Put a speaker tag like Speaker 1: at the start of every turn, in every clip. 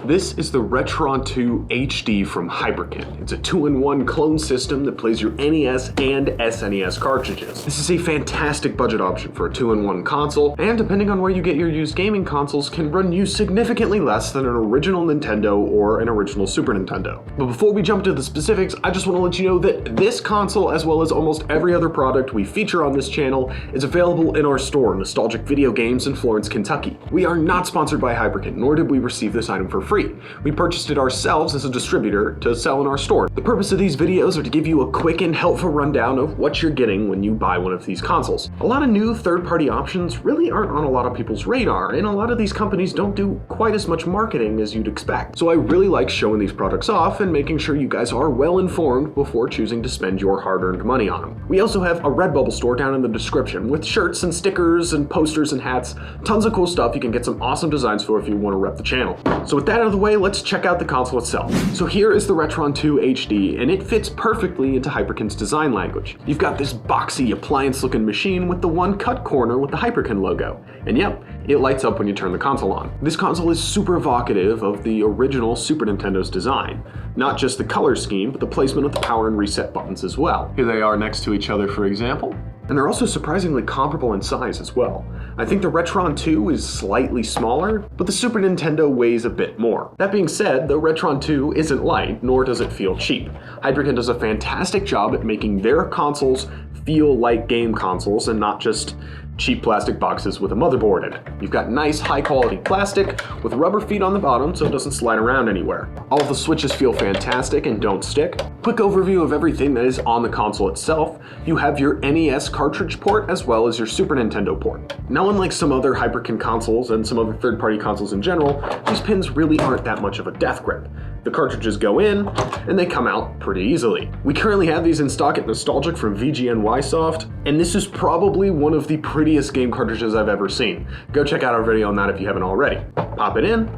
Speaker 1: This is the Retron 2 HD from Hyperkin. It's a 2-in-1 clone system that plays your NES and SNES cartridges. This is a fantastic budget option for a 2-in-1 console, and depending on where you get your used gaming consoles, can run you significantly less than an original Nintendo or an original Super Nintendo. But before we jump into the specifics, I just want to let you know that this console, as well as almost every other product we feature on this channel, is available in our store, Nostalgic Video Games in Florence, Kentucky. We are not sponsored by Hyperkin, nor did we receive this item for free. We purchased it ourselves as a distributor to sell in our store. The purpose of these videos are to give you a quick and helpful rundown of what you're getting when you buy one of these consoles. A lot of new third-party options really aren't on a lot of people's radar, and a lot of these companies don't do quite as much marketing as you'd expect. So I really like showing these products off and making sure you guys are well informed before choosing to spend your hard-earned money on them. We also have a Redbubble store down in the description with shirts and stickers and posters and hats, tons of cool stuff you can get some awesome designs for if you want to rep the channel. So with that out of the way, let's check out the console itself. So here is the Retron 2 HD, and it fits perfectly into Hyperkin's design language. You've got this boxy appliance-looking machine with the one cut corner with the Hyperkin logo. And yep, it lights up when you turn the console on. This console is super evocative of the original Super Nintendo's design. Not just the color scheme, but the placement of the power and reset buttons as well. Here they are next to each other, for example. And they're also surprisingly comparable in size as well. I think the Retron 2 is slightly smaller, but the Super Nintendo weighs a bit more. That being said, the Retron 2 isn't light, nor does it feel cheap. Hyperkin does a fantastic job at making their consoles feel like game consoles and not just cheap plastic boxes with a motherboard in it. You've got nice high quality plastic with rubber feet on the bottom so it doesn't slide around anywhere. All of the switches feel fantastic and don't stick. Quick overview of everything that is on the console itself. You have your NES cartridge port as well as your Super Nintendo port. Now, unlike some other Hyperkin consoles and some other third-party consoles in general, these pins really aren't that much of a death grip. The cartridges go in, and they come out pretty easily. We currently have these in stock at Nostalgic from VGNY Soft, and this is probably one of the prettiest game cartridges I've ever seen. Go check out our video on that if you haven't already. Pop it in,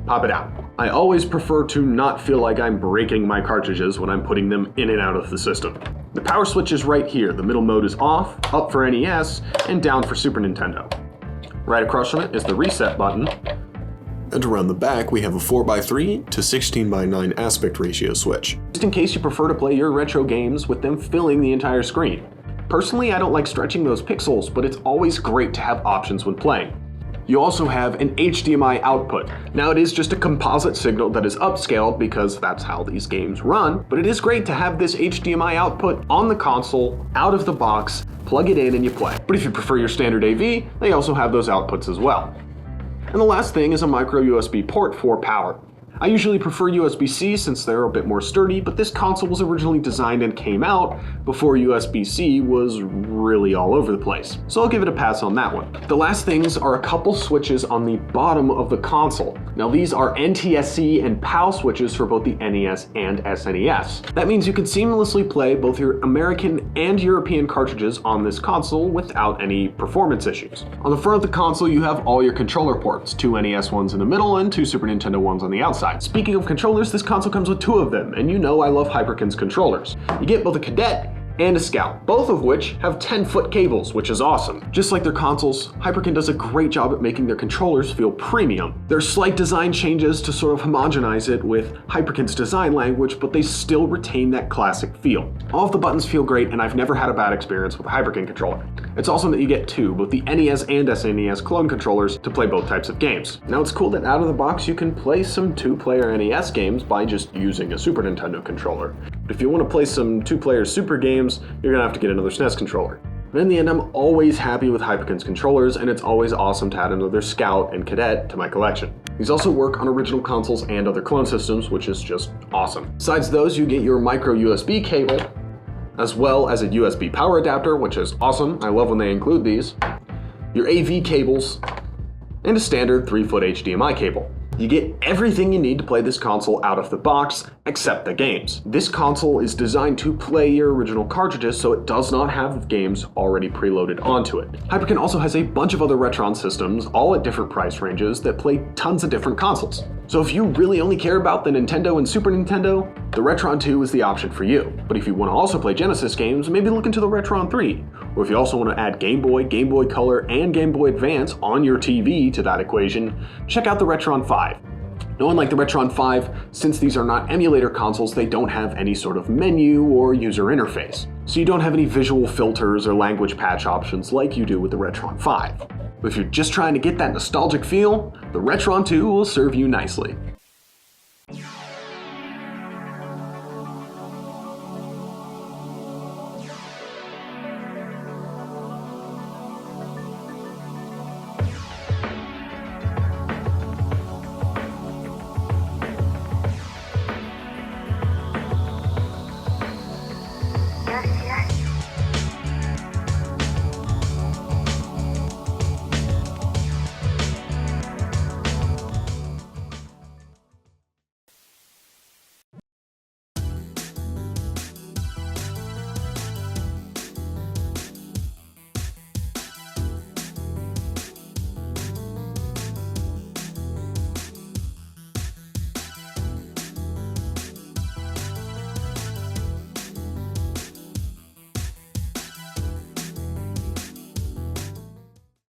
Speaker 1: pop it out. I always prefer to not feel like I'm breaking my cartridges when I'm putting them in and out of the system. The power switch is right here. The middle mode is off, up for NES, and down for Super Nintendo. Right across from it is the reset button. And around the back, we have a 4:3 to 16:9 aspect ratio switch, just in case you prefer to play your retro games with them filling the entire screen. Personally, I don't like stretching those pixels, but it's always great to have options when playing. You also have an HDMI output. Now, it is just a composite signal that is upscaled because that's how these games run, but it is great to have this HDMI output on the console, out of the box, plug it in and you play. But if you prefer your standard AV, they also have those outputs as well. And the last thing is a micro USB port for power. I usually prefer USB-C since they're a bit more sturdy, but this console was originally designed and came out before USB-C was really all over the place. So I'll give it a pass on that one. The last things are a couple switches on the bottom of the console. Now these are NTSC and PAL switches for both the NES and SNES. That means you can seamlessly play both your American and European cartridges on this console without any performance issues. On the front of the console, you have all your controller ports, 2 NES ones in the middle and 2 Super Nintendo ones on the outside. Speaking of controllers, this console comes with 2 of them, and you know I love Hyperkin's controllers. You get both a Cadet and a Scout, both of which have 10-foot cables, which is awesome. Just like their consoles, Hyperkin does a great job at making their controllers feel premium. There are slight design changes to sort of homogenize it with Hyperkin's design language, but they still retain that classic feel. All of the buttons feel great, and I've never had a bad experience with a Hyperkin controller. It's awesome that you get 2, both the NES and SNES clone controllers, to play both types of games. Now, it's cool that out of the box you can play some 2-player NES games by just using a Super Nintendo controller. But if you want to play some 2-player Super games, you're gonna have to get another SNES controller. But in the end, I'm always happy with Hyperkin's controllers, and it's always awesome to add another Scout and Cadet to my collection. These also work on original consoles and other clone systems, which is just awesome. Besides those, you get your micro USB cable, as well as a USB power adapter, which is awesome. I love when they include these. Your AV cables, and a standard 3-foot HDMI cable. You get everything you need to play this console out of the box, except the games. This console is designed to play your original cartridges, so it does not have games already preloaded onto it. Hyperkin also has a bunch of other Retron systems, all at different price ranges, that play tons of different consoles. So if you really only care about the Nintendo and Super Nintendo, the Retron 2 is the option for you. But if you want to also play Genesis games, maybe look into the Retron 3. Or if you also want to add Game Boy, Game Boy Color, and Game Boy Advance on your TV to that equation, check out the Retron 5. Now, unlike the Retron 5, since these are not emulator consoles, they don't have any sort of menu or user interface. So you don't have any visual filters or language patch options like you do with the Retron 5. But if you're just trying to get that nostalgic feel, the Retron 2 will serve you nicely.